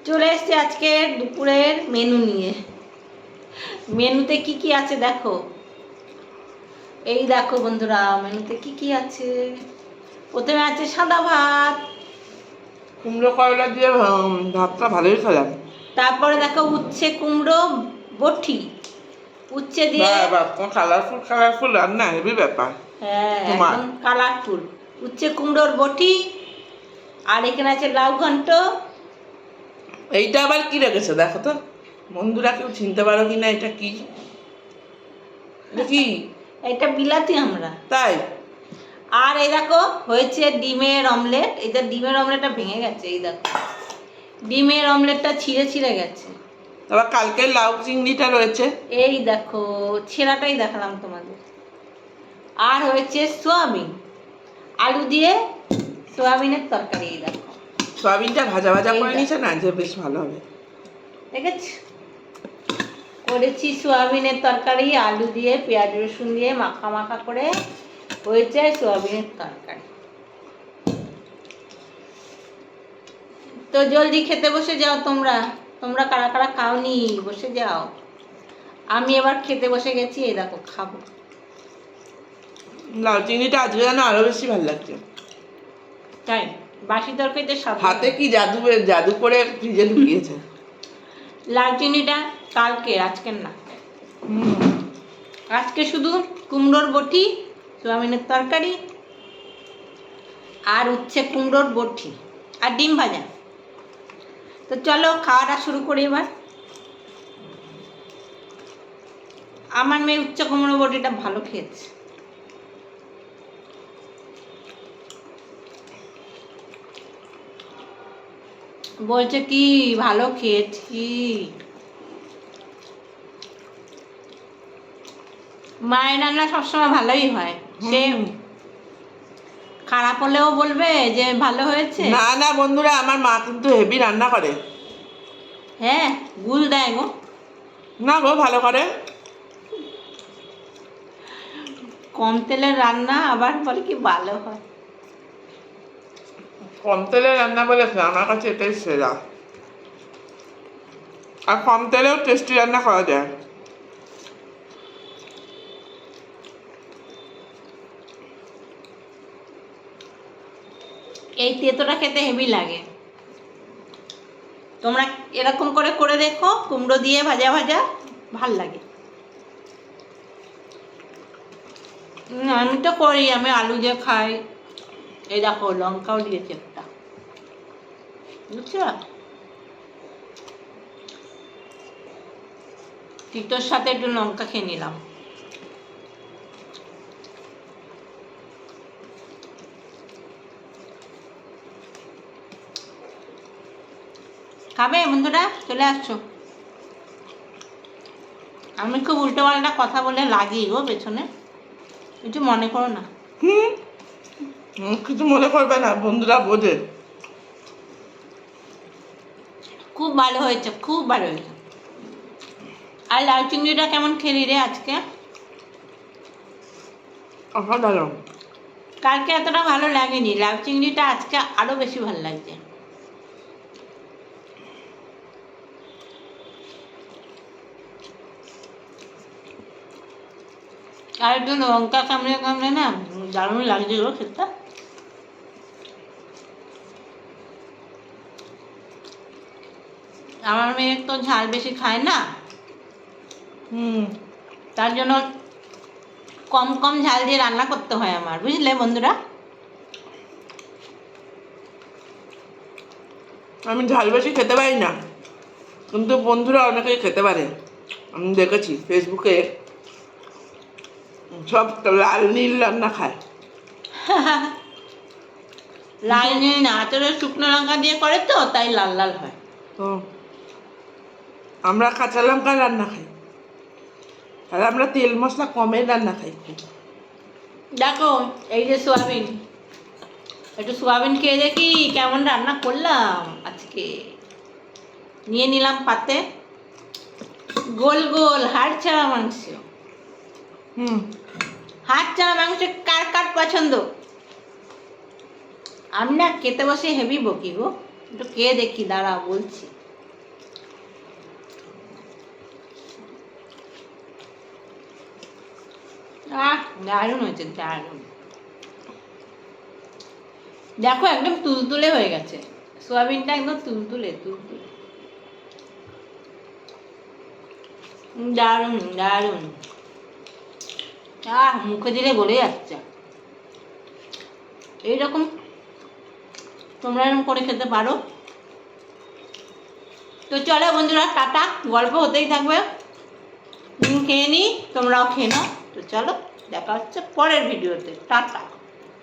চলে এসেছি আজকে দুপুরের মেনু নিয়ে। মেনুতে কি কি আছে দেখো, এই দেখো বন্ধুরা, মেনুতে কি কি আছে। প্রথমে আছে সাদা ভাত, কুমড়ো করলা দিয়ে ভাতটা ভালোই খেলাম। তারপরে দেখো উচ্ছে কুমড়ো বটি, উচ্ছে দিয়ে কালারফুল কালারফুল রান্না, হেভি ব্যাপার। হ্যাঁ তোমার একদম কালারফুল উচ্ছে কুমড়োর বটি। আর এখানে আছে লাউ ঘন্ট। এইটা আবার কি রেখেছে দেখো তো, বন্ধুরা কেউ চিনতে পারো কিনা এটা কি? এটা কি? এটা বিলাতি আমরা। তাই? আর এই দেখো হয়েছে ডিমের অমলেট। এটা ডিমের অমলেটটা ভেঙে গেছে, এই দেখো ডিমের অমলেটটা ছিঁড়ে ছিঁড়ে গেছে। আবার কালকের লাউ চিংড়িটা রয়েছে। এই দেখো ছেঁড়াটাই দেখালাম তোমাদের। আর হয়েছে সোয়াবিন, আলু দিয়ে সোয়াবিনের তরকারি। এই দেখো সয়াবিনটা ভাজা ভাজা এই করে দেখো। নিয়েছে না, যে বেশ ভালো হবে। দেখেছ, করেছি সোয়াবিনের তরকারি আলু দিয়ে পেঁয়াজ রসুন দিয়ে মাখা মাখা করে হয়েছে সোয়াবিনের তরকারি। তো জলদি খেতে বসে যাও তোমরা। তোমরা কারা কারা খাওনি বসে যাও। আমি এবার খেতে বসে গেছি, এই দেখো খাবো। লাউ চিংড়িটা আজকে যেন আরো বেশি ভালো লাগছে। তাই বাসি তরকারিতে স্বাদ হাতে কি জাদু জাদু করে ফ্রিজে ঢুকিয়েছে। লাল চিনিটা কালকে, আজকের না। হুম। আজকে শুধু কুমড়োর বটি, সোয়াবিনের তরকারি আর উচ্ছে কুমড়োর বটি আর ডিম ভাজা। তো চলো খাওয়াটা শুরু করি এবার। আমার মেয়ে উচ্ছে কুমড়ো বটিটা ভালো খেয়েছে। বলছে কি ভালো খেয়েছি। মায়ের রান্না সবসময় ভালোই হয়, সে খারাপ হলেও বলবে যে ভালো হয়েছে। না না বন্ধুরা, আমার মা কিন্তু হেভি রান্না করে। হ্যাঁ গুল দেয় গো। না গো, ভালো করে। কম তেলের রান্না আবার বলে কি ভালো হয়। কম তেলে রান্না বলেছে, আমার কাছে এটাই সেরা। আর কম তেলেও টেস্টি রান্না করা যায়। এই তেঁতোটা খেতে হেভি লাগে। তোমরা এরকম করে করে দেখো, কুমড়ো দিয়ে ভাজা ভাজা ভাল লাগে। আমি তো করি, আমি আলু দিয়ে খাই। এই দেখো লঙ্কাও দিয়েছি একটা, বুঝছো? তিতোর সাথে একটু লঙ্কা খেয়ে নিলাম। খাবে বন্ধুরা? চলে আসছো। আমি খুব উল্টো পাল্টা কথা বলে লাগি গো পেছনে, কিছু মনে করো না। কিছু মনে করবে না, বন্ধুরা বোঝে। খুব ভালো হয়েছে, খুব ভালো হয়েছে। আর লাউ চিংড়িটা কেমন খেলি রে আজকে? অসাধারণ। কালকে এতটা ভালো লাগেনি, লাউ চিংড়িটা আজকে আরো বেশি ভালো লাগছে। আর একটু লঙ্কা কামড়ে কামড়ে না দারুণ লাগছে গো খেতে। আমার মেয়ে তো ঝাল বেশি খায় না, তার জন্য কম কম ঝাল দিয়ে রান্না করতে হয় আমার, বুঝলে বন্ধুরা? আমি ঝাল বেশি খেতে পারি না, কিন্তু বন্ধুরা অনেকেই খেতে পারে। আমি দেখেছি ফেসবুকে সব লাল নীল রান্না খায়। লাল নীল না, তোর শুকনো লঙ্কা দিয়ে করে তো তাই লাল লাল হয়। তো আমরা কাঁচা লঙ্কা রান্না খাই, আর আমরা তেল মশলা কমে রান্না খাই। দেখো এই যে সোয়াবিন, একটু সোয়াবিন খেয়ে দেখি কেমন রান্না করলাম আজকে। নিয়ে নিলাম পাতে গোল গোল হাড় ছাড়া মাংস। হাড় ছাড়া মাংস কার কার পছন্দ? আমি না খেতে বসে হেভি বকি গো, একটু খেয়ে দেখি, দাঁড়া বলছি। দারুণ হয়েছে, দারুণ। দেখো একদম তুলতুলে হয়ে গেছে, সোয়াবিনটা একদম তুলতুলে তুলতুলে। দারুণ দারুণ। মুখে দিলে গলে যাচ্ছে। এইরকম তোমরা এরকম করে খেতে পারো। তো চলো বন্ধুরা, টাটা, গল্প হতেই থাকবে। খেয়ে নিই, তোমরাও খেয়ে নাও। তো চলো, দেখা হচ্ছে পরের ভিডিওতে। টাটা।